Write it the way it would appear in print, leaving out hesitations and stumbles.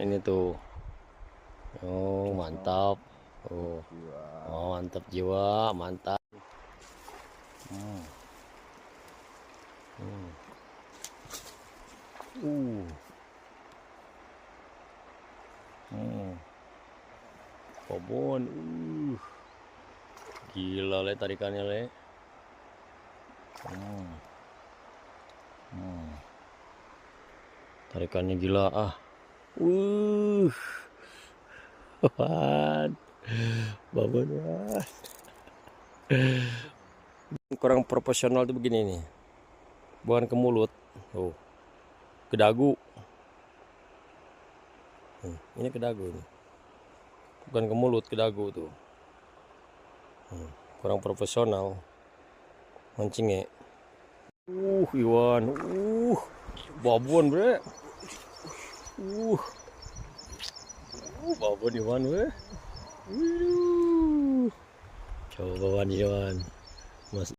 ini tuh. Oh, mantap. Oh, oh mantap jiwa, mantap. Hmm. Hmm. Hmm. Pobon. Gila le tarikannya le. Hmm. Hmm. Tarikannya gila ah. Wan. Babon wan. Kurang proporsional tuh begini nih. Bukan ke mulut. Oh. Ke dagu. Ini ke dagu ini. Bukan ke mulut, ke dagu tuh. Kurang profesional. Mancingnya. Iwan. Babon bre. Babon Iwan bre. Coba Iwan. Mas